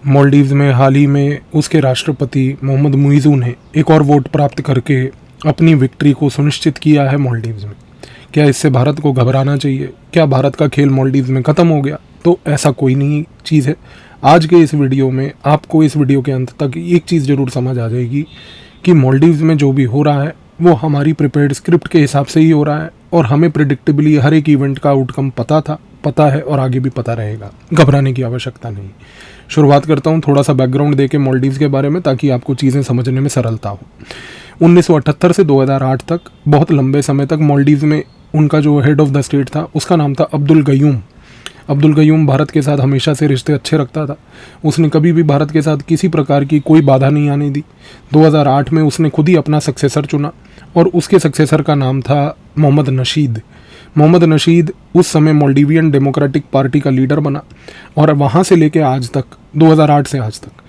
मालदीव्स में हाल ही में उसके राष्ट्रपति मोहम्मद मुइज़ू ने एक और वोट प्राप्त करके अपनी विक्ट्री को सुनिश्चित किया है मालदीव्स में। क्या इससे भारत को घबराना चाहिए? क्या भारत का खेल मालदीव्स में ख़त्म हो गया? तो ऐसा कोई नहीं चीज़ है। आज के इस वीडियो में आपको इस वीडियो के अंत तक एक चीज़ ज़रूर समझ आ जाएगी कि मालदीव्स में जो भी हो रहा है वो हमारी प्रिपेयर्ड स्क्रिप्ट के हिसाब से ही हो रहा है और हमें प्रिडिक्टेबली हर एक इवेंट का आउटकम पता है और आगे भी पता रहेगा। घबराने की आवश्यकता नहीं। शुरुआत करता हूँ थोड़ा सा बैकग्राउंड देके मालदीव्स के बारे में, ताकि आपको चीज़ें समझने में सरलता हो। 1978 से 2008 तक बहुत लंबे समय तक मालदीव्स में उनका जो हेड ऑफ द स्टेट था उसका नाम था अब्दुल गयूम। अब्दुल गयूम भारत के साथ हमेशा से रिश्ते अच्छे रखता था। उसने कभी भी भारत के साथ किसी प्रकार की कोई बाधा नहीं आने दी। 2008 में उसने खुद ही अपना सक्सेसर चुना और उसके सक्सेसर का नाम था मोहम्मद नशीद। मोहम्मद नशीद उस समय मालदीवियन डेमोक्रेटिक पार्टी का लीडर बना और वहाँ से लेके आज तक 2008 से आज तक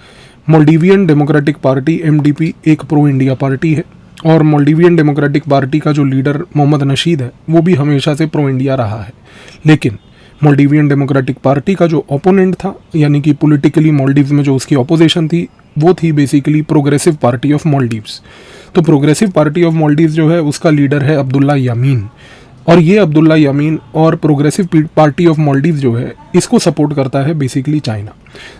मालदीवियन डेमोक्रेटिक पार्टी MDP एक प्रो इंडिया पार्टी है और मालदीवियन डेमोक्रेटिक पार्टी का जो लीडर मोहम्मद नशीद है वो भी हमेशा से प्रो इंडिया रहा है। लेकिन मालदीवियन डेमोक्रेटिक पार्टी का जो ओपोनेंट था, यानी कि पॉलिटिकली मालदीव्स में जो उसकी अपोजिशन थी, वो थी basically progressive party of Maldives. तो प्रोग्रेसिव पार्टी ऑफ मालदीव्स जो है उसका लीडर है अब्दुल्ला यामीन, और ये अब्दुल्ला यामीन और प्रोग्रेसिव पार्टी ऑफ मालदीव्स जो है इसको सपोर्ट करता है बेसिकली चाइना।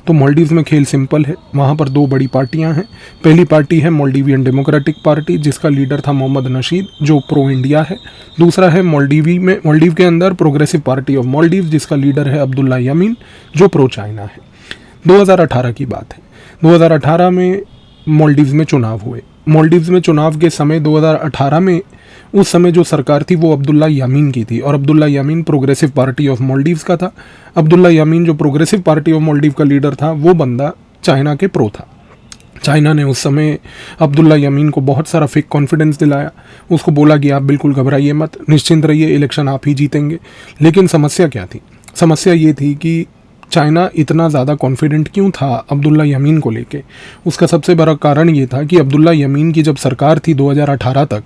तो मालदीव्स में खेल सिंपल है, वहाँ पर दो बड़ी पार्टियाँ हैं। पहली पार्टी है मालदीवियन डेमोक्रेटिक पार्टी जिसका लीडर था मोहम्मद नशीद जो प्रो इंडिया है। दूसरा है मालदीव के अंदर प्रोग्रेसिव पार्टी ऑफ मालदीव्स जिसका लीडर है अब्दुल्ला यामीन जो प्रो चाइना है। 2018 की बात है। 2018 में मालदीव्स में चुनाव हुए। मालदीव्स में चुनाव के समय 2018 में उस समय जो सरकार थी वो अब्दुल्ला यामीन की थी और अब्दुल्ला यामीन प्रोग्रेसिव पार्टी ऑफ मालदीव्स का था। अब्दुल्ला यामीन जो प्रोग्रेसिव पार्टी ऑफ मालदीव का लीडर था वो बंदा चाइना के प्रो था। चाइना ने उस समय अब्दुल्ला यामीन को बहुत सारा फेक कॉन्फिडेंस दिलाया। उसको बोला कि आप बिल्कुल घबराइए मत, निश्चिंत रहिए, इलेक्शन आप ही जीतेंगे। लेकिन समस्या क्या थी? समस्या ये थी कि चाइना इतना ज़्यादा कॉन्फिडेंट क्यों था अब्दुल्ला यामीन को लेके? उसका सबसे बड़ा कारण ये था कि अब्दुल्ला यामीन की जब सरकार थी 2018 तक,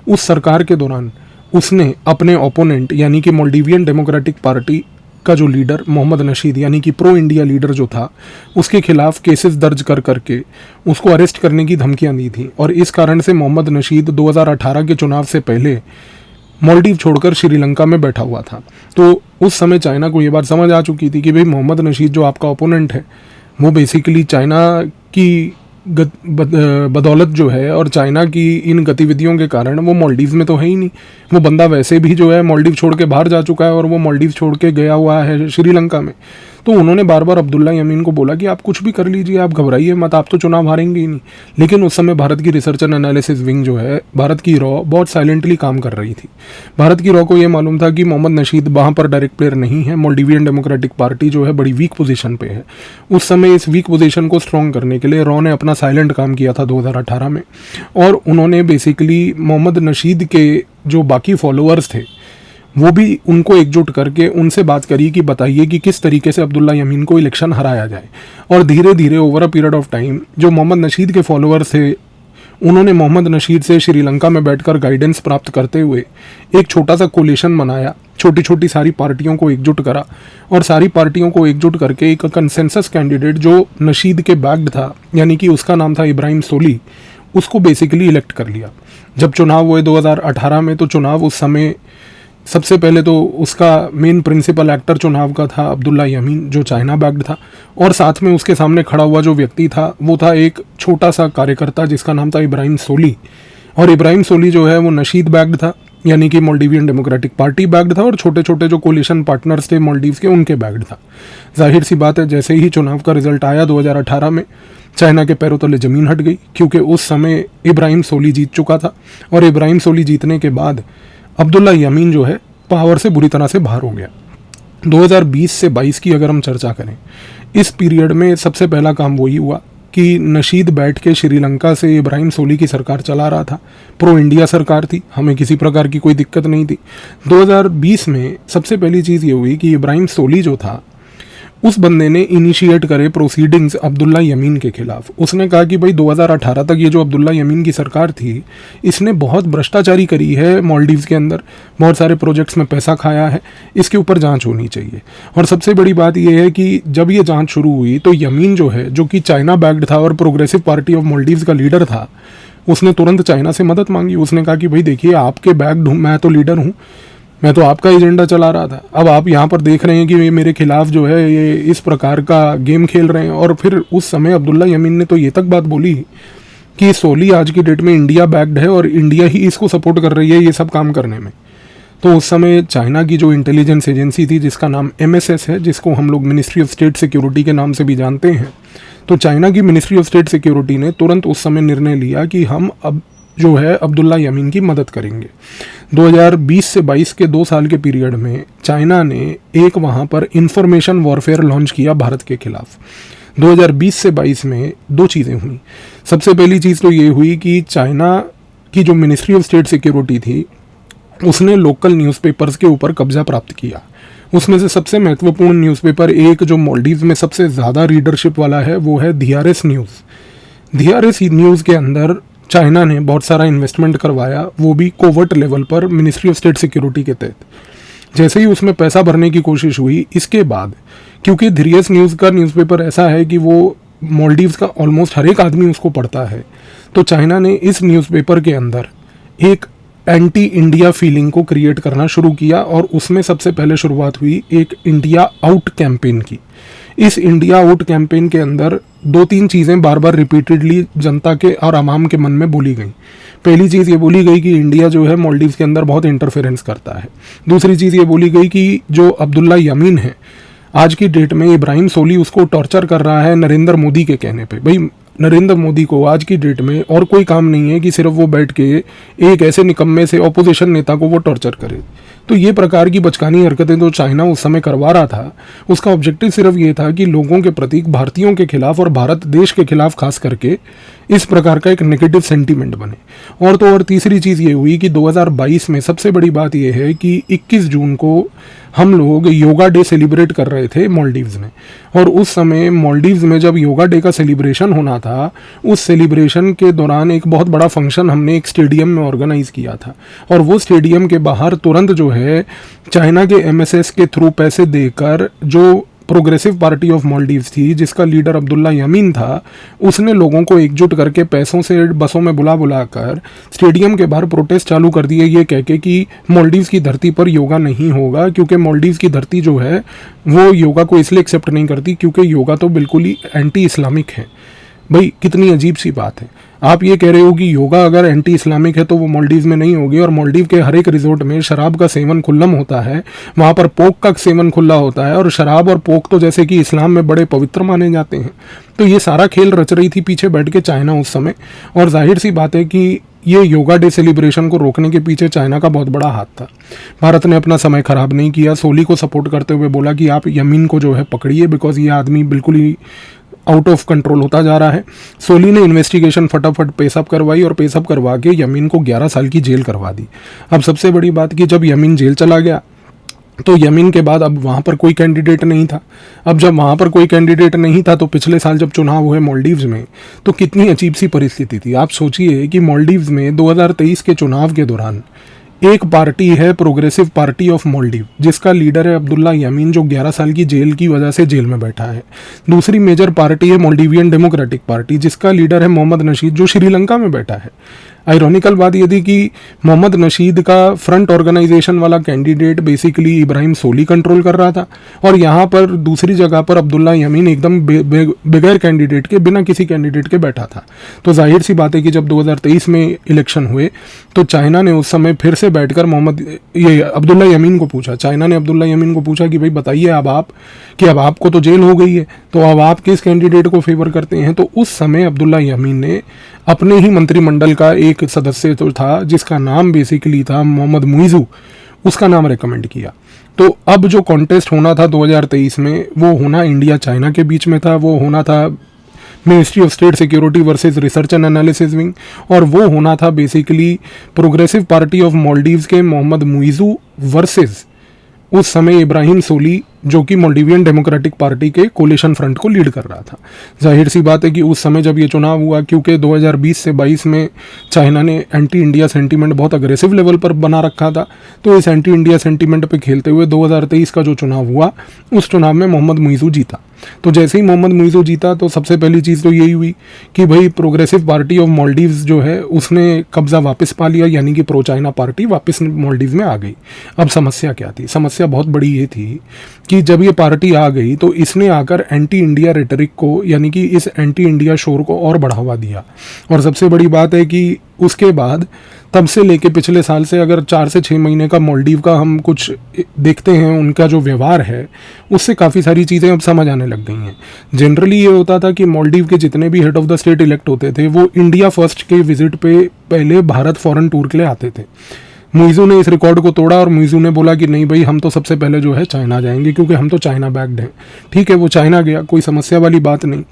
उस सरकार के दौरान उसने अपने ओपोनेंट यानी कि मालदीवियन डेमोक्रेटिक पार्टी का जो लीडर मोहम्मद नशीद यानी कि प्रो इंडिया लीडर जो था उसके खिलाफ केसेस दर्ज करके उसको अरेस्ट करने की धमकियां दी थी। और इस कारण से मोहम्मद नशीद 2018 के चुनाव से पहले मालदीव छोड़कर श्रीलंका में बैठा हुआ था। तो उस समय चाइना को ये बात समझ आ चुकी थी कि भाई मोहम्मद नशीद जो आपका ओपोनेंट है वो बेसिकली चाइना की बदौलत जो है और चाइना की इन गतिविधियों के कारण वो मालदीव में तो है ही नहीं। वो बंदा वैसे भी जो है मालदीव छोड़ के बाहर जा चुका है और वो मालदीव छोड़ के गया हुआ है श्रीलंका में। तो उन्होंने बार बार अब्दुल्ला यामीन को बोला कि आप कुछ भी कर लीजिए, आप घबराइए मत, आप तो चुनाव हारेंगे ही नहीं। लेकिन उस समय भारत की रिसर्च एंड एनालिसिस विंग जो है, भारत की रॉ बहुत साइलेंटली काम कर रही थी। भारत की रॉ को ये मालूम था कि मोहम्मद नशीद वहाँ पर डायरेक्ट प्लेयर नहीं है, मालदीवियन डेमोक्रेटिक पार्टी जो है बड़ी वीक पोजीशन पे है। उस समय इस वीक पोजीशन को स्ट्रॉन्ग करने के लिए रॉ ने अपना साइलेंट काम किया था 2018 में, और उन्होंने बेसिकली मोहम्मद नशीद के जो बाकी फॉलोअर्स थे वो भी उनको एकजुट करके उनसे बात करी कि बताइए कि किस तरीके से अब्दुल्ला यामीन को इलेक्शन हराया जाए। और धीरे धीरे over a period of time जो मोहम्मद नशीद के फॉलोअर्स थे उन्होंने मोहम्मद नशीद से श्रीलंका में बैठकर गाइडेंस प्राप्त करते हुए एक छोटा सा कोलिशन बनाया, छोटी छोटी सारी पार्टियों को एकजुट करा और सारी पार्टियों को एकजुट करके एक कंसेंसस कैंडिडेट जो नशीद के बैक्ड था, यानी कि उसका नाम था इब्राहिम सोली, उसको बेसिकली इलेक्ट कर लिया। जब चुनाव हुए 2018 में, तो चुनाव उस समय सबसे पहले तो उसका मेन प्रिंसिपल एक्टर चुनाव का था अब्दुल्ला यामीन जो चाइना बैक्ड था, और साथ में उसके सामने खड़ा हुआ जो व्यक्ति था वो था एक छोटा सा कार्यकर्ता जिसका नाम था इब्राहिम सोली। और इब्राहिम सोली जो है वो नशीद बैक्ड था, यानी कि मालदीवियन डेमोक्रेटिक पार्टी बैक्ड था, और छोटे छोटे जो कोलिशन पार्टनर्स थे मालदीव्स के उनके बैक्ड था। जाहिर सी बात है, जैसे ही चुनाव का रिजल्ट आया 2018 में, चाइना के पैरों तले जमीन हट गई, क्योंकि उस समय इब्राहिम सोली जीत चुका था। और इब्राहिम सोली जीतने के बाद अब्दुल्ला यामीन जो है पावर से बुरी तरह से बाहर हो गया। 2020 से 22 की अगर हम चर्चा करें, इस पीरियड में सबसे पहला काम वही हुआ कि नशीद बैठ के श्रीलंका से इब्राहिम सोली की सरकार चला रहा था। प्रो इंडिया सरकार थी, हमें किसी प्रकार की कोई दिक्कत नहीं थी। 2020 में सबसे पहली चीज़ ये हुई कि इब्राहिम सोली जो था उस बंदे ने इनिशिएट करे प्रोसीडिंग्स अब्दुल्ला यमीन के खिलाफ। उसने कहा कि भाई 2018 तक ये जो अब्दुल्ला यमीन की सरकार थी, इसने बहुत भ्रष्टाचारी करी है मॉलडीव्स के अंदर, बहुत सारे प्रोजेक्ट्स में पैसा खाया है, इसके ऊपर जांच होनी चाहिए। और सबसे बड़ी बात यह है कि जब ये जांच शुरू हुई तो यमीन जो है, जो कि चाइना बैक्ड था और प्रोग्रेसिव पार्टी ऑफ मॉलडीव्स का लीडर था, उसने तुरंत चाइना से मदद मांगी। उसने कहा कि भाई देखिए, आपके बैक्ड हूँ, मैं तो लीडर हूँ, मैं तो आपका एजेंडा चला रहा था, अब आप यहाँ पर देख रहे हैं कि मेरे खिलाफ जो है ये इस प्रकार का गेम खेल रहे हैं। और फिर उस समय अब्दुल्ला यमीन ने तो ये तक बात बोली कि सोली आज की डेट में इंडिया बैक्ड है और इंडिया ही इसको सपोर्ट कर रही है ये सब काम करने में। तो उस समय चाइना की जो इंटेलिजेंस एजेंसी थी, जिसका नाम MSS है, जिसको हम लोग मिनिस्ट्री ऑफ स्टेट सिक्योरिटी के नाम से भी जानते हैं, तो चाइना की मिनिस्ट्री ऑफ स्टेट सिक्योरिटी ने तुरंत उस समय निर्णय लिया कि हम अब जो है अब्दुल्ला यमीन की मदद करेंगे। 2020 से 22 के 2 साल के पीरियड में चाइना ने एक वहाँ पर इंफॉर्मेशन वॉरफेयर लॉन्च किया भारत के खिलाफ। 2020 से 22 में 2 चीज़ें हुई। सबसे पहली चीज़ तो ये हुई कि चाइना की जो मिनिस्ट्री ऑफ स्टेट सिक्योरिटी थी, उसने लोकल न्यूज़पेपर्स के ऊपर कब्जा प्राप्त किया। उसमें से सबसे महत्वपूर्ण न्यूज़पेपर, एक जो मालदीव में सबसे ज़्यादा रीडरशिप वाला है, वो है DRS न्यूज़। DRS न्यूज़ के अंदर चाइना ने बहुत सारा इन्वेस्टमेंट करवाया, वो भी कोवर्ट लेवल पर मिनिस्ट्री ऑफ स्टेट सिक्योरिटी के तहत। जैसे ही उसमें पैसा भरने की कोशिश हुई, इसके बाद क्योंकि DRS न्यूज़ का न्यूज़पेपर ऐसा है कि वो मालदीव्स का ऑलमोस्ट हर एक आदमी उसको पढ़ता है, तो चाइना ने इस न्यूज़पेपर के अंदर एक एंटी इंडिया फीलिंग को क्रिएट करना शुरू किया। और उसमें सबसे पहले शुरुआत हुई एक इंडिया आउट कैंपेन की। इस इंडिया आउट कैंपेन के अंदर 2-3 चीज़ें बार बार रिपीटेडली जनता के और आवाम के मन में बोली गई। पहली चीज़ ये बोली गई कि इंडिया जो है मालदीव्स के अंदर बहुत इंटरफेरेंस करता है। दूसरी चीज़ ये बोली गई कि जो अब्दुल्ला यमीन है, आज की डेट में इब्राहिम सोली उसको टॉर्चर कर रहा है नरेंद्र मोदी के कहने पे। भाई नरेंद्र मोदी को आज की डेट में और कोई काम नहीं है कि सिर्फ वो बैठ के एक ऐसे निकम्मे से ऑपोजिशन नेता को वो टॉर्चर करे। तो ये प्रकार की बचकानी हरकतें जो चाइना उस समय करवा रहा था, उसका ऑब्जेक्टिव सिर्फ ये था कि लोगों के प्रति, भारतीयों के खिलाफ और भारत देश के खिलाफ खास करके इस प्रकार का एक नेगेटिव सेंटीमेंट बने। और तो और तीसरी चीज़ ये हुई कि 2022 में सबसे बड़ी बात यह है कि 21 जून को हम लोग योगा डे सेलिब्रेट कर रहे थे मालदीव्स में। और उस समय मालदीव्स में जब योगा डे का सेलिब्रेशन होना था, उस सेलिब्रेशन के दौरान एक बहुत बड़ा फंक्शन हमने एक स्टेडियम में ऑर्गेनाइज किया था। और वो स्टेडियम के बाहर तुरंत जो है चाइना के MSS के थ्रू पैसे देकर जो प्रोग्रेसिव पार्टी ऑफ मालदीव्स थी, जिसका लीडर अब्दुल्ला यमीन था, उसने लोगों को एकजुट करके पैसों से बसों में बुला कर स्टेडियम के बाहर प्रोटेस्ट चालू कर दिए, ये कह के कि मालदीव्स की धरती पर योगा नहीं होगा, क्योंकि मालदीव्स की धरती जो है वो योगा को इसलिए एक्सेप्ट नहीं करती क्योंकि योगा तो बिल्कुल ही एंटी इस्लामिक है। भाई कितनी अजीब सी बात है। आप ये कह रहे हो कि योगा अगर एंटी इस्लामिक है तो वो मालदीव में नहीं होगी, और मालदीव के हर एक रिजोर्ट में शराब का सेवन खुल्लम होता है, वहाँ पर पोक का सेवन खुला होता है, और शराब और पोक तो जैसे कि इस्लाम में बड़े पवित्र माने जाते हैं। तो ये सारा खेल रच रही थी पीछे बैठ के चाइना उस समय। और जाहिर सी बात है कि ये योगा डे सेलिब्रेशन को रोकने के पीछे चाइना का बहुत बड़ा हाथ था। भारत ने अपना समय खराब नहीं किया, सोली को सपोर्ट करते हुए बोला कि आप यमीन को जो है पकड़िए, बिकॉज ये आदमी बिल्कुल ही आउट ऑफ कंट्रोल होता जा रहा है। सोली ने इन्वेस्टिगेशन फटाफट पेशअप करवाई, और पेशअप करवा के यमीन को 11 साल की जेल करवा दी। अब सबसे बड़ी बात कि जब यमीन जेल चला गया तो यमीन के बाद अब वहाँ पर कोई कैंडिडेट नहीं था। अब जब वहाँ पर कोई कैंडिडेट नहीं था तो पिछले साल जब चुनाव हुए मालदीव्स में, तो कितनी अजीब सी परिस्थिति थी। आप सोचिए कि मालदीव्स में 2023 के चुनाव के दौरान एक पार्टी है प्रोग्रेसिव पार्टी ऑफ मालदीव, जिसका लीडर है अब्दुल्ला यमीन, जो 11 साल की जेल की वजह से जेल में बैठा है। दूसरी मेजर पार्टी है मालदीवियन डेमोक्रेटिक पार्टी, जिसका लीडर है मोहम्मद नशीद, जो श्रीलंका में बैठा है। आयरॉनिकल बात यह थी कि मोहम्मद नशीद का फ्रंट ऑर्गेनाइजेशन वाला कैंडिडेट बेसिकली इब्राहिम सोली कंट्रोल कर रहा था, और यहाँ पर दूसरी जगह पर अब्दुल्ला यमीन एकदम बगैर कैंडिडेट के, बिना किसी कैंडिडेट के बैठा था। तो जाहिर सी बात है कि जब 2023 में इलेक्शन हुए तो चाइना ने उस समय फिर से बैठकर अब्दुल्ला यमीन को पूछा, चाइना ने अब्दुल्ला यमीन को पूछा कि भाई बताइए अब आपको तो जेल हो गई है, तो अब आप किस कैंडिडेट को फेवर करते हैं। तो उस समय अब्दुल्ला यमीन ने अपने ही मंत्रिमंडल का एक सदस्य तो था, जिसका नाम बेसिकली था मोहम्मद मुइज़ू, उसका नाम रेकमेंड किया। तो अब जो कॉन्टेस्ट होना था 2023 में, वो होना इंडिया चाइना के बीच में था। वो होना था ministry of state security versus research and analysis wing, और वो होना था basically progressive party of Maldives के मोहम्मद मुइज़ू वर्सेस उस समय इब्राहिम सोली जो कि मोल्डिवियन डेमोक्रेटिक पार्टी के कोलिशन फ्रंट को लीड कर रहा था। जाहिर सी बात है कि उस समय जब ये चुनाव हुआ, क्योंकि 2020 से 22 में चाइना ने एंटी इंडिया सेंटीमेंट बहुत अग्रेसिव लेवल पर बना रखा था, तो इस एंटी इंडिया सेंटीमेंट पे खेलते हुए 2023 का जो चुनाव हुआ, उस चुनाव में मोहम्मद मुइज़ू जीता। तो जैसे ही मोहम्मद मुइज़ू जीता तो सबसे पहली चीज़ तो यही हुई कि भाई प्रोग्रेसिव पार्टी ऑफ मालदीव्स जो है उसने कब्जा वापस पा लिया, यानी कि प्रो चाइना पार्टी वापस मालदीव में आ गई। अब समस्या क्या थी? समस्या बहुत बड़ी ये थी कि जब ये पार्टी आ गई तो इसने आकर एंटी इंडिया रेटरिक को, यानी कि इस एंटी इंडिया शोर को और बढ़ावा दिया। और सबसे बड़ी बात है कि उसके बाद तब से लेके पिछले साल से अगर 4 से 6 महीने का मालदीव का हम कुछ देखते हैं, उनका जो व्यवहार है उससे काफ़ी सारी चीज़ें अब समझ आने लग गई हैं। जनरली ये होता था कि मालदीव के जितने भी head of the state elect होते थे वो इंडिया फर्स्ट के विजिट पे पहले भारत फॉरेन टूर के लिए आते थे। मुइज़ू ने इस रिकॉर्ड को तोड़ा और मुइज़ू ने बोला कि नहीं भाई, हम तो सबसे पहले जो है चाइना जाएंगे, क्योंकि हम तो चाइना बैक्ड हैं। ठीक है, वो चाइना गया, कोई समस्या वाली बात नहीं।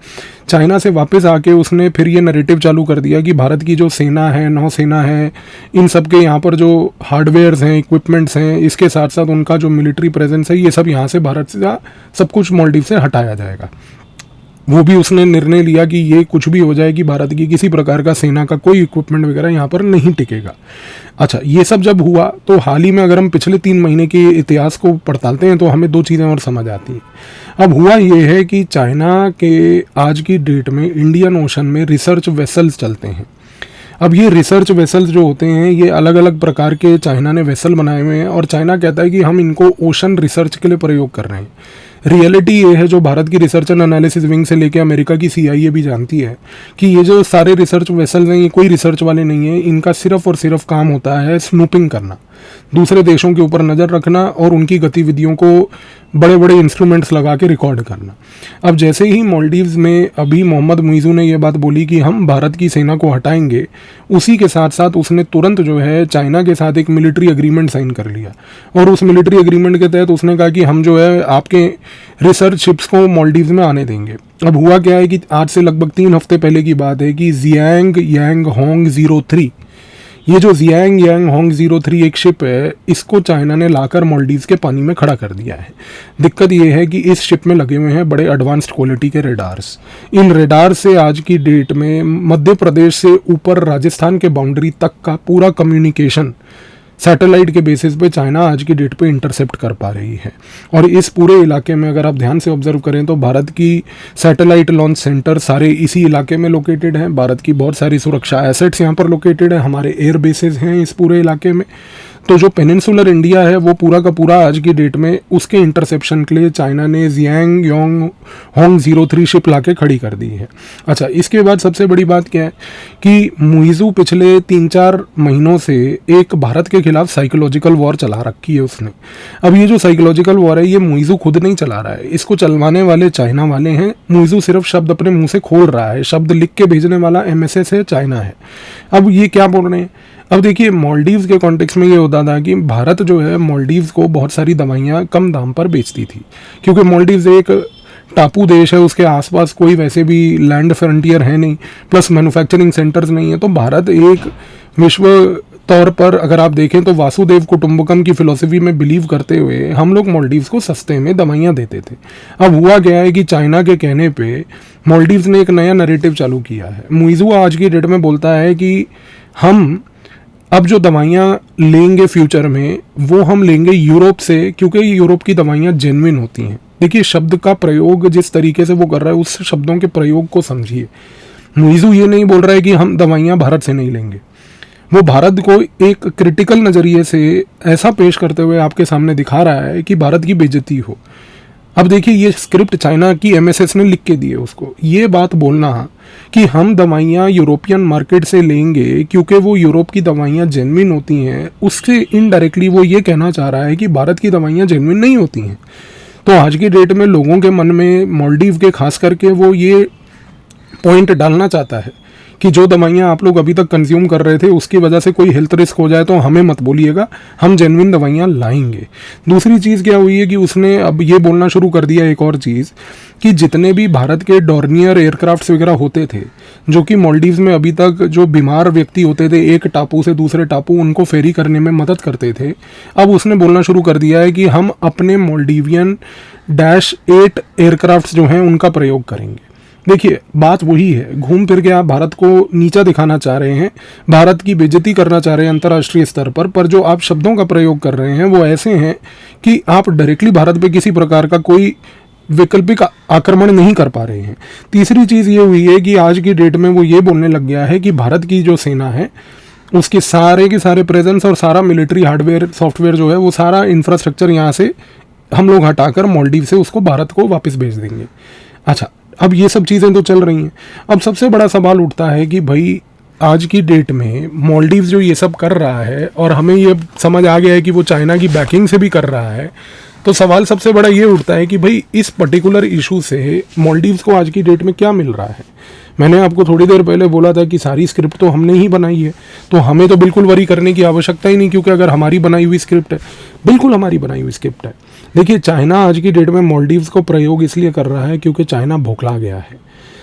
चाइना से वापस आके उसने फिर ये नैरेटिव चालू कर दिया कि भारत की जो सेना है, नौसेना है, इन सब के यहाँ पर जो हार्डवेयर्स हैं, इक्विपमेंट्स हैं, इसके साथ साथ उनका जो मिलिट्री प्रेजेंस है, ये सब यहाँ से भारत से सब कुछ मालदीव से हटाया जाएगा। वो भी उसने निर्णय लिया कि ये कुछ भी हो जाए कि भारत की किसी प्रकार का सेना का कोई इक्विपमेंट वगैरह यहाँ पर नहीं टिकेगा। अच्छा, ये सब जब हुआ तो हाल ही में अगर हम पिछले 3 महीने के इतिहास को पड़तालते हैं तो हमें 2 चीज़ें और समझ आती हैं। अब हुआ ये है कि चाइना के आज की डेट में इंडियन ओशन में रिसर्च वेसल्स चलते हैं। अब ये रिसर्च वेसल्स जो होते हैं, ये अलग अलग प्रकार के चाइना ने वेसल बनाए हुए हैं और चाइना कहता है कि हम इनको ओशन रिसर्च के लिए प्रयोग कर रहे हैं। रियलिटी ये है, जो भारत की रिसर्च एंड एनालिसिस विंग से लेकर अमेरिका की CIA भी जानती है कि ये जो सारे रिसर्च वेसल्स हैं ये कोई रिसर्च वाले नहीं है। इनका सिर्फ और सिर्फ काम होता है स्नूपिंग करना, दूसरे देशों के ऊपर नज़र रखना और उनकी गतिविधियों को बड़े बड़े इंस्ट्रूमेंट्स लगा के रिकॉर्ड करना। अब जैसे ही मालदीव्स में अभी मोहम्मद मुइज़ू ने ये बात बोली कि हम भारत की सेना को हटाएंगे, उसी के साथ साथ उसने तुरंत जो है चाइना के साथ एक मिलिट्री एग्रीमेंट साइन कर लिया और उस मिलिट्री एग्रीमेंट के तहत उसने कहा कि हम जो है आपके रिसर्च शिप्स को मालदीव्स में आने देंगे। अब हुआ क्या है कि आज से लगभग 3 हफ्ते पहले की बात है कि जियांग यांग होंग 03, ये जो जियांग यांग होंग 03 एक शिप है, इसको चाइना ने लाकर मालदीव्स के पानी में खड़ा कर दिया है। दिक्कत ये है कि इस शिप में लगे हुए हैं बड़े एडवांस्ड क्वालिटी के रेडार्स। इन रेडार से आज की डेट में मध्य प्रदेश से ऊपर राजस्थान के बाउंड्री तक का पूरा कम्युनिकेशन सैटेलाइट के बेसिस पे चाइना आज की डेट पे इंटरसेप्ट कर पा रही है। और इस पूरे इलाके में अगर आप ध्यान से ऑब्जर्व करें तो भारत की सैटेलाइट लॉन्च सेंटर सारे इसी इलाके में लोकेटेड हैं। भारत की बहुत सारी सुरक्षा एसेट्स यहाँ पर लोकेटेड है, हमारे एयर बेसेस हैं इस पूरे इलाके में। तो जो पेनिनसुलर इंडिया है वो पूरा का पूरा आज की डेट में उसके इंटरसेप्शन के लिए चाइना ने जियांग यांग होंग 03 शिप लाके खड़ी कर दी है। अच्छा, इसके बाद सबसे बड़ी बात क्या है कि मुइज़ू पिछले 3-4 महीनों से एक भारत के खिलाफ साइकोलॉजिकल वॉर चला रखी है उसने। अब ये जो साइकोलॉजिकल वॉर है ये मुइज़ू खुद नहीं चला रहा है, इसको चलवाने वाले चाइना वाले हैं। मुइज़ू सिर्फ शब्द अपने मुंह से खोल रहा है, शब्द लिख के भेजने वाला MSS है, चाइना है। अब ये क्या बोल रहे हैं? अब देखिए, मालदीव्स के कॉन्टेक्स्ट में ये होता था कि भारत जो है मालदीव्स को बहुत सारी दवाइयाँ कम दाम पर बेचती थी, क्योंकि मालदीव्स एक टापू देश है, उसके आसपास कोई वैसे भी लैंड फ्रंटियर है नहीं, प्लस मैन्युफैक्चरिंग सेंटर्स नहीं है। तो भारत एक विश्व तौर पर अगर आप देखें तो वासुदेव कुटुंबकम की फिलॉसफी में बिलीव करते हुए हम लोग मालदीव्स को सस्ते में दवाइयाँ देते थे। अब हुआ गया है कि चाइना के कहने पे मालदीव्स ने एक नया नैरेटिव चालू किया है। मुइज़ू आज की डेट में बोलता है कि हम अब जो दवाइयाँ लेंगे फ्यूचर में वो हम लेंगे यूरोप से, क्योंकि यूरोप की दवाइयाँ जेन्युइन होती हैं। देखिए, शब्द का प्रयोग जिस तरीके से वो कर रहा है उस शब्दों के प्रयोग को समझिए। मुइज़ू ये नहीं बोल रहा है कि हम दवाइयाँ भारत से नहीं लेंगे, वो भारत को एक क्रिटिकल नज़रिए से ऐसा पेश करते हुए आपके सामने दिखा रहा है कि भारत की बेइज्जती हो। अब देखिए, ये स्क्रिप्ट चाइना की MSS ने लिख के दी है उसको। ये बात बोलना कि हम दवाइयाँ यूरोपियन मार्केट से लेंगे क्योंकि वो यूरोप की दवाइयाँ जेन्युइन होती हैं, उससे इनडायरेक्टली वो ये कहना चाह रहा है कि भारत की दवाइयाँ जेन्युइन नहीं होती हैं। तो आज की डेट में लोगों के मन में मालदीव के खास करके वो ये पॉइंट डालना चाहता है कि जो दवाइयाँ आप लोग अभी तक कंज्यूम कर रहे थे उसकी वजह से कोई हेल्थ रिस्क हो जाए तो हमें मत बोलिएगा, हम जेन्युइन दवाइयाँ लाएंगे। दूसरी चीज़ क्या हुई है कि उसने अब ये बोलना शुरू कर दिया एक और चीज़ कि जितने भी भारत के डॉर्नियर एयरक्राफ्ट्स वगैरह होते थे जो कि मालदीव्स में अभी तक जो बीमार व्यक्ति होते थे एक टापू से दूसरे टापू उनको फेरी करने में मदद करते थे, अब उसने बोलना शुरू कर दिया है कि हम अपने मालदीवियन -8 एयरक्राफ्ट्स जो हैं उनका प्रयोग करेंगे। देखिए बात वही है, घूम फिर के आप भारत को नीचा दिखाना चाह रहे हैं, भारत की बेइज्जती करना चाह रहे हैं अंतर्राष्ट्रीय स्तर पर जो आप शब्दों का प्रयोग कर रहे हैं वो ऐसे हैं कि आप डायरेक्टली भारत पे किसी प्रकार का कोई वैकल्पिक आक्रमण नहीं कर पा रहे हैं। तीसरी चीज़ ये हुई है कि आज की डेट में वो ये बोलने लग गया है कि भारत की जो सेना है उसके सारे के सारे प्रेजेंस और सारा मिलिट्री हार्डवेयर सॉफ्टवेयर जो है वो सारा इंफ्रास्ट्रक्चर यहाँ से हम लोग हटाकर मालदीव से उसको भारत को वापस भेज देंगे। अच्छा, अब ये सब चीज़ें तो चल रही हैं। अब सबसे बड़ा सवाल उठता है कि भाई आज की डेट में मालदीव जो ये सब कर रहा है और हमें ये समझ आ गया है कि वो चाइना की बैकिंग से भी कर रहा है, तो सवाल सबसे बड़ा ये उठता है कि भाई इस पर्टिकुलर इशू से मालदीव को आज की डेट में क्या मिल रहा है। मैंने आपको थोड़ी देर पहले बोला था कि सारी स्क्रिप्ट तो हमने ही बनाई है, तो हमें तो बिल्कुल वरी करने की आवश्यकता ही नहीं, क्योंकि अगर हमारी बनाई हुई स्क्रिप्ट है, बिल्कुल हमारी बनाई हुई स्क्रिप्ट है। देखिए चाइना आज की डेट में मालदीव को प्रयोग इसलिए कर रहा है क्योंकि चाइना भोखला गया है।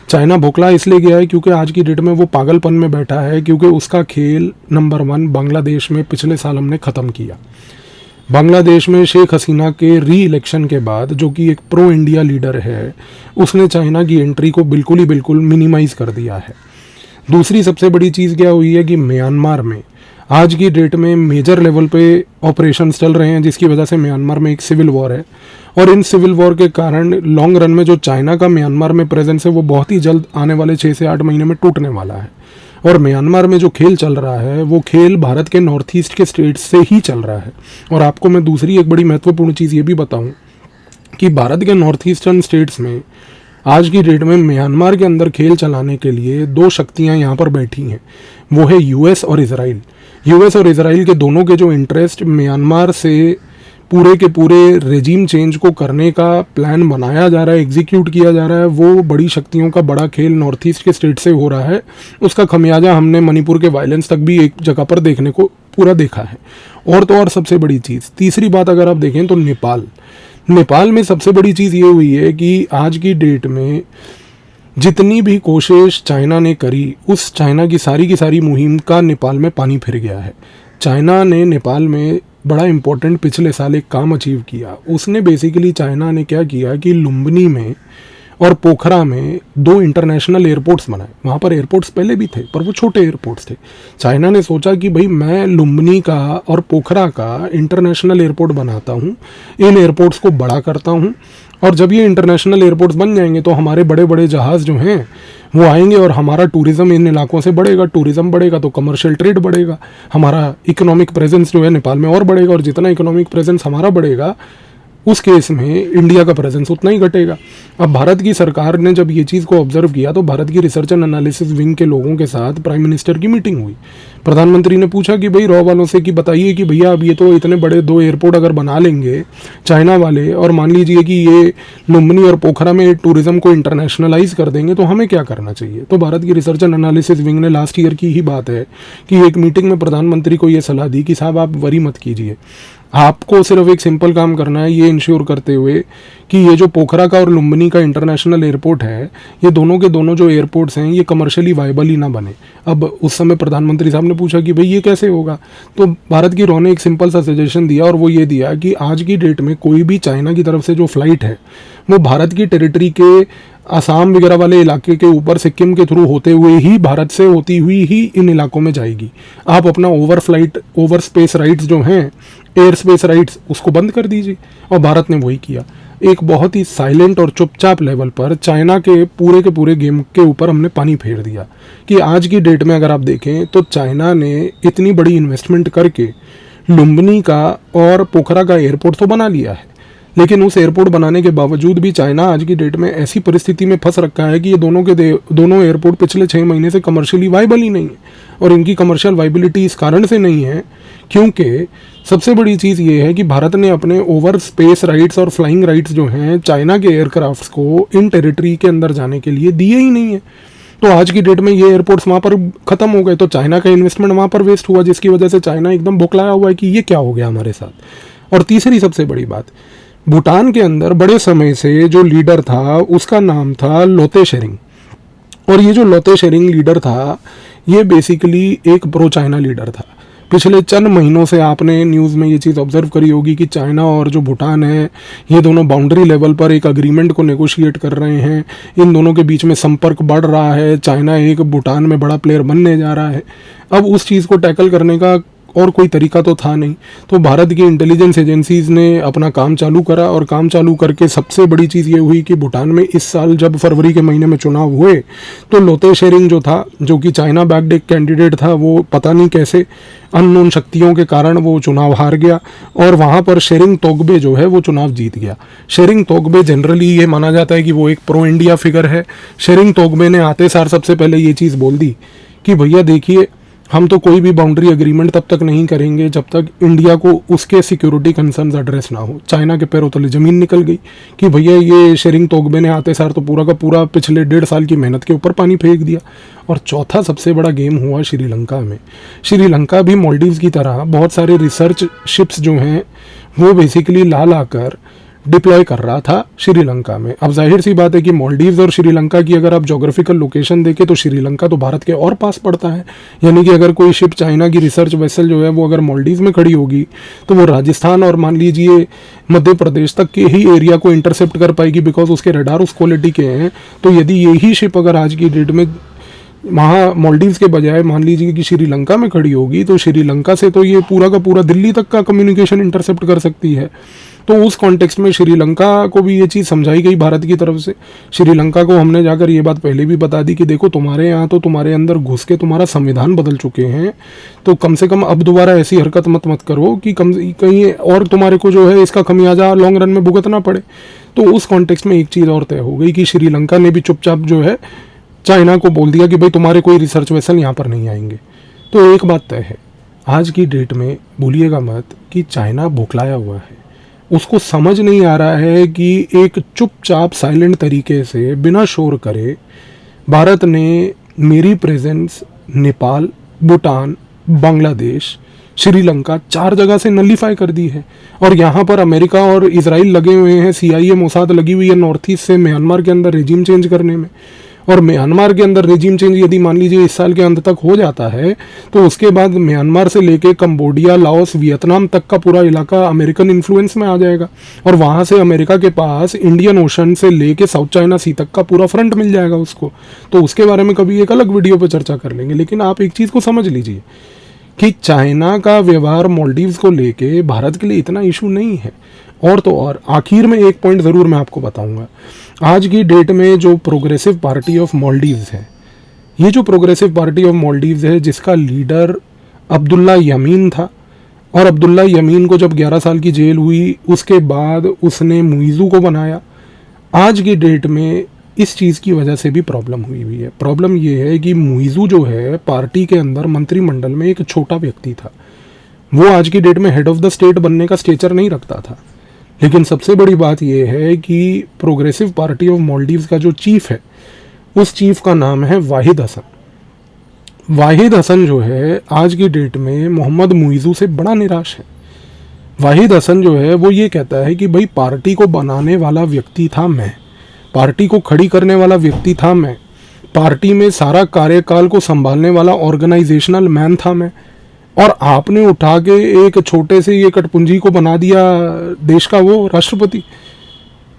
चाइना भोखला इसलिए गया है क्योंकि आज की डेट में वो पागलपन में बैठा है, क्योंकि उसका खेल नंबर 1 बांग्लादेश में पिछले साल हमने ख़त्म किया। बांग्लादेश में शेख हसीना के री इलेक्शन के बाद जो कि एक प्रो इंडिया लीडर है, उसने चाइना की एंट्री को बिल्कुल ही बिल्कुल मिनिमाइज़ कर दिया है। दूसरी सबसे बड़ी चीज़ क्या हुई है कि म्यांमार में आज की डेट में मेजर लेवल पे ऑपरेशंस चल रहे हैं, जिसकी वजह से म्यांमार में एक सिविल वॉर है, और इन सिविल वॉर के कारण लॉन्ग रन में जो चाइना का म्यांमार में प्रेजेंस है वो बहुत ही जल्द आने वाले 6 से 8 महीने में टूटने वाला है। और म्यांमार में जो खेल चल रहा है वो खेल भारत के नॉर्थ ईस्ट के स्टेट्स से ही चल रहा है। और आपको मैं दूसरी एक बड़ी महत्वपूर्ण चीज़ ये भी बताऊं कि भारत के नॉर्थ ईस्टर्न स्टेट्स में आज की डेट में म्यांमार के अंदर खेल चलाने के लिए 2 शक्तियां यहाँ पर बैठी हैं, वो है यूएस और इजराइल। यूएस और इजराइल के दोनों के जो इंटरेस्ट म्यांमार से पूरे के पूरे रेजिम चेंज को करने का प्लान बनाया जा रहा है, एग्जीक्यूट किया जा रहा है, वो बड़ी शक्तियों का बड़ा खेल नॉर्थ ईस्ट के स्टेट से हो रहा है। उसका खमियाजा हमने मणिपुर के वायलेंस तक भी एक जगह पर देखने को पूरा देखा है। और तो और सबसे बड़ी चीज़, तीसरी बात अगर आप देखें तो नेपाल में सबसे बड़ी चीज़ ये हुई है कि आज की डेट में जितनी भी कोशिश चाइना ने करी, उस चाइना की सारी मुहिम का नेपाल में पानी फिर गया है। चाइना ने नेपाल में बड़ा इम्पोर्टेंट पिछले साल एक काम अचीव किया। उसने बेसिकली चाइना ने क्या किया कि लुम्बिनी में और पोखरा में 2 इंटरनेशनल एयरपोर्ट्स बनाए। वहाँ पर एयरपोर्ट्स पहले भी थे पर वो छोटे एयरपोर्ट्स थे। चाइना ने सोचा कि भाई मैं लुम्बिनी का और पोखरा का इंटरनेशनल एयरपोर्ट बनाता हूँ, इन एयरपोर्ट्स को बड़ा करता हूँ, और जब ये इंटरनेशनल एयरपोर्ट्स बन जाएंगे तो हमारे बड़े बड़े जहाज़ जो हैं वो आएंगे और हमारा टूरिज़्म इन इलाकों से बढ़ेगा। टूरिज़्म बढ़ेगा तो कमर्शियल ट्रेड बढ़ेगा, हमारा इकोनॉमिक प्रेजेंस जो है नेपाल में और बढ़ेगा, और जितना इकोनॉमिक प्रेजेंस हमारा बढ़ेगा उस केस में इंडिया का प्रेजेंस उतना ही घटेगा। अब भारत की सरकार ने जब ये चीज़ को ऑब्जर्व किया तो भारत की रिसर्च एंड एनालिसिस विंग के लोगों के साथ प्राइम मिनिस्टर की मीटिंग हुई। प्रधानमंत्री ने पूछा कि भाई रॉ वालों से कि बताइए कि भैया अब ये तो इतने बड़े 2 एयरपोर्ट अगर बना लेंगे चाइना वाले, और मान लीजिए कि ये लुम्बिनी और पोखरा में टूरिज़्म को इंटरनेशनलाइज कर देंगे, तो हमें क्या करना चाहिए। तो भारत की रिसर्च एंड एनालिसिस विंग ने लास्ट ईयर की ही बात है कि एक मीटिंग में प्रधानमंत्री को ये सलाह दी कि साहब आप वरी मत कीजिए, आपको सिर्फ एक सिंपल काम करना है, ये इंश्योर करते हुए कि ये जो पोखरा का और लुम्बिनी का इंटरनेशनल एयरपोर्ट है, ये दोनों के दोनों जो एयरपोर्ट्स हैं ये कमर्शियली वायबल ही ना बने। अब उस समय प्रधानमंत्री साहब ने पूछा कि भाई ये कैसे होगा, तो भारत की रॉ ने एक सिंपल सा सजेशन दिया, और वो ये दिया कि आज की डेट में कोई भी चाइना की तरफ से जो फ्लाइट है वो भारत की टेरिटरी के आसाम वगैरह वाले इलाके के ऊपर सिक्किम के थ्रू होते हुए ही भारत से होती हुई ही इन इलाकों में जाएगी। आप अपना ओवर स्पेस राइट्स जो हैं, एयर स्पेस राइट्स, उसको बंद कर दीजिए। और भारत ने वही किया। एक बहुत ही साइलेंट और चुपचाप लेवल पर चाइना के पूरे गेम के ऊपर हमने पानी फेर दिया कि आज की डेट में अगर आप देखें तो चाइना ने इतनी बड़ी इन्वेस्टमेंट करके लुम्बिनी का और पोखरा का एयरपोर्ट तो बना लिया है, लेकिन उस एयरपोर्ट बनाने के बावजूद भी चाइना आज की डेट में ऐसी परिस्थिति में फंस रखा है कि ये दोनों एयरपोर्ट पिछले 6 महीने से कमर्शियली वाइबल ही नहीं है। और इनकी कमर्शियल वाइबिलिटी इस कारण से नहीं है क्योंकि सबसे बड़ी चीज़ ये है कि भारत ने अपने ओवर स्पेस राइट्स और फ्लाइंग राइट्स जो हैं चाइना के एयरक्राफ्ट्स को इन टेरिटरी के अंदर जाने के लिए दिए ही नहीं है। तो आज की डेट में ये एयरपोर्ट्स वहाँ पर ख़त्म हो गए, तो चाइना का इन्वेस्टमेंट वहाँ पर वेस्ट हुआ, जिसकी वजह से चाइना एकदम बौखलाया हुआ है कि ये क्या हो गया हमारे साथ। और तीसरी सबसे बड़ी बात, भूटान के अंदर बड़े समय से जो लीडर था उसका नाम था लोते शेरिंग, और ये जो लोते शेरिंग लीडर था ये बेसिकली एक प्रो चाइना लीडर था। पिछले चंद महीनों से आपने न्यूज़ में ये चीज़ ऑब्जर्व करी होगी कि चाइना और जो भूटान है ये दोनों बाउंड्री लेवल पर एक अग्रीमेंट को नेगोशिएट कर रहे हैं, इन दोनों के बीच में संपर्क बढ़ रहा है, चाइना एक भूटान में बड़ा प्लेयर बनने जा रहा है। अब उस चीज़ को टैकल करने का और कोई तरीका तो था नहीं, तो भारत की इंटेलिजेंस एजेंसीज़ ने अपना काम चालू करा, और काम चालू करके सबसे बड़ी चीज़ ये हुई कि भूटान में इस साल जब फरवरी के महीने में चुनाव हुए तो लोते शेरिंग जो था, जो कि चाइना बैक्ड एक कैंडिडेट था, वो पता नहीं कैसे अननोन शक्तियों के कारण वो चुनाव हार गया, और वहाँ पर शेरिंग तोगबे जो है वो चुनाव जीत गया। शेरिंग तोगबे जनरली ये माना जाता है कि वो एक प्रो इंडिया फिगर है। शेरिंग तोगबे ने आते सार सबसे पहले ये चीज़ बोल दी कि भैया देखिए, हम तो कोई भी बाउंड्री एग्रीमेंट तब तक नहीं करेंगे जब तक इंडिया को उसके सिक्योरिटी कंसर्न्स एड्रेस ना हो। चाइना के पैरों तले ज़मीन निकल गई कि भैया ये शेरिंग तोगबे ने आते सार तो पूरा का पूरा पिछले 1.5 साल की मेहनत के ऊपर पानी फेंक दिया। और चौथा सबसे बड़ा गेम हुआ श्रीलंका में। श्रीलंका भी मालदीव्स की तरह बहुत सारे रिसर्च शिप्स जो हैं वो बेसिकली ला कर डिप्लॉय कर रहा था श्रीलंका में। अब जाहिर सी बात है कि मालदीव्स और श्रीलंका की अगर आप जोग्राफिकल लोकेशन देखें तो श्रीलंका तो भारत के और पास पड़ता है, यानी कि अगर कोई शिप चाइना की रिसर्च वेसल जो है वो अगर मालदीव में खड़ी होगी तो वो राजस्थान और मान लीजिए मध्य प्रदेश तक के ही एरिया को इंटरसेप्ट कर पाएगी, बिकॉज उसके रडार उस क्वालिटी के हैं। तो यदि यही शिप अगर आज की डेट में वहाँ मालदीव्स के बजाय मान लीजिए कि श्रीलंका में खड़ी होगी तो श्रीलंका से तो ये पूरा का पूरा दिल्ली तक का कम्युनिकेशन इंटरसेप्ट कर सकती है। तो उस कॉन्टेक्स्ट में श्रीलंका को भी ये चीज़ समझाई गई भारत की तरफ से। श्रीलंका को हमने जाकर ये बात पहले भी बता दी कि देखो, तुम्हारे यहाँ तो तुम्हारे अंदर घुस के तुम्हारा संविधान बदल चुके हैं, तो कम से कम अब दोबारा ऐसी हरकत मत करो कि कहीं और तुम्हारे को जो है इसका खमियाजा लॉन्ग रन में भुगतना पड़े। तो उस कॉन्टेक्स्ट में एक चीज़ और तय हो गई कि श्रीलंका ने भी चुपचाप जो है चाइना को बोल दिया कि भाई तुम्हारे कोई रिसर्च वेसल यहाँ पर नहीं आएंगे। तो एक बात तय है, आज की डेट में भूलिएगा मत कि चाइना बौखलाया हुआ है। उसको समझ नहीं आ रहा है कि एक चुपचाप साइलेंट तरीके से बिना शोर करे भारत ने मेरी प्रेजेंस नेपाल, भूटान, बांग्लादेश, श्रीलंका 4 जगह से नलीफाई कर दी है। और यहाँ पर अमेरिका और इजराइल लगे हुए हैं, CIA मोसाद लगी हुई है नॉर्थ ईस्ट से म्यांमार के अंदर रेजिम चेंज करने में। और म्यांमार के अंदर रेजिम चेंज यदि मान लीजिए इस साल के अंत तक हो जाता है तो उसके बाद म्यांमार से लेके कंबोडिया, लाओस, वियतनाम तक का पूरा इलाका अमेरिकन इन्फ्लुएंस में आ जाएगा, और वहाँ से अमेरिका के पास इंडियन ओशन से लेके साउथ चाइना सी तक का पूरा फ्रंट मिल जाएगा उसको। तो उसके बारे में कभी एक अलग वीडियो पर चर्चा कर लेंगे। लेकिन आप एक चीज़ को समझ लीजिए कि चाइना का व्यवहार मालदीव्स को लेके भारत के लिए इतना इशू नहीं है। और तो और आखिर में एक पॉइंट ज़रूर मैं आपको बताऊंगा, आज की डेट में जो प्रोग्रेसिव पार्टी ऑफ मालदीव्स है, ये जो प्रोग्रेसिव पार्टी ऑफ मालदीव्स है जिसका लीडर अब्दुल्ला यमीन था, और अब्दुल्ला यमीन को जब 11 साल की जेल हुई उसके बाद उसने मुइज़ू को बनाया। आज की डेट में इस चीज़ की वजह से भी प्रॉब्लम हुई है। प्रॉब्लम ये है कि मुइज़ू जो है पार्टी के अंदर मंत्रिमंडल में एक छोटा व्यक्ति था, वो आज की डेट में हेड ऑफ द स्टेट बनने का स्टेचर नहीं रखता था। लेकिन सबसे बड़ी बात यह है कि प्रोग्रेसिव पार्टी ऑफ मालदीव्स का जो चीफ है उस चीफ का नाम है वाहिद हसन। वाहिद हसन जो है आज की डेट में मोहम्मद मुइज़ू से बड़ा निराश है। वाहिद हसन जो है वो ये कहता है कि भाई पार्टी को बनाने वाला व्यक्ति था मैं, पार्टी को खड़ी करने वाला व्यक्ति था मैं, पार्टी में सारा कार्यकाल को संभालने वाला ऑर्गेनाइजेशनल मैन था मैं, और आपने उठा के एक छोटे से ये कटपुंजी को बना दिया देश का वो राष्ट्रपति।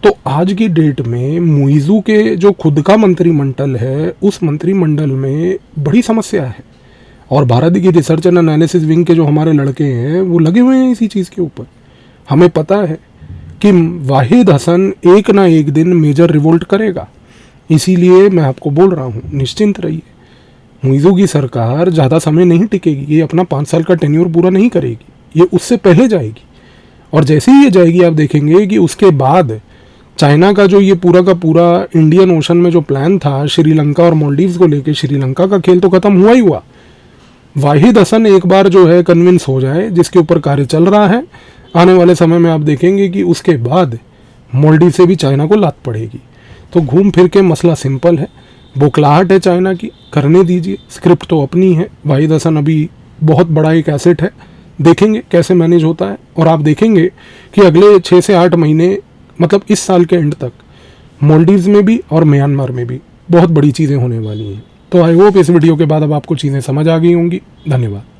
तो आज की डेट में मुइज़ू के जो खुद का मंत्रिमंडल है उस मंत्रिमंडल में बड़ी समस्या है, और भारत की रिसर्च एंड एनालिसिस विंग के जो हमारे लड़के हैं वो लगे हुए हैं इसी चीज़ के ऊपर। हमें पता है कि वाहिद हसन एक ना एक दिन मेजर रिवोल्ट करेगा, इसीलिए मैं आपको बोल रहा हूँ निश्चिंत रहिए। मुइज़ू की सरकार ज़्यादा समय नहीं टिकेगी, ये अपना 5 साल का टेन्योर पूरा नहीं करेगी, ये उससे पहले जाएगी। और जैसे ही ये जाएगी आप देखेंगे कि उसके बाद चाइना का जो ये पूरा का पूरा इंडियन ओशन में जो प्लान था श्रीलंका और मालदीव्स को लेके, श्रीलंका का खेल तो ख़त्म हुआ ही हुआ। वाहिद हसन एक बार जो है कन्विंस हो जाए, जिसके ऊपर कार्य चल रहा है, आने वाले समय में आप देखेंगे कि उसके बाद मालदीव से भी चाइना को लात पड़ेगी। तो घूम फिर के मसला सिंपल है, बौखलाहट है चाइना की, करने दीजिए, स्क्रिप्ट तो अपनी है। वाहिद हसन अभी बहुत बड़ा एक एसेट है, देखेंगे कैसे मैनेज होता है। और आप देखेंगे कि अगले 6 से 8 महीने, मतलब इस साल के एंड तक, मालदीव्स में भी और म्यांमार में भी बहुत बड़ी चीज़ें होने वाली हैं। तो आई होप इस वीडियो के बाद अब आपको चीज़ें समझ आ गई होंगी। धन्यवाद।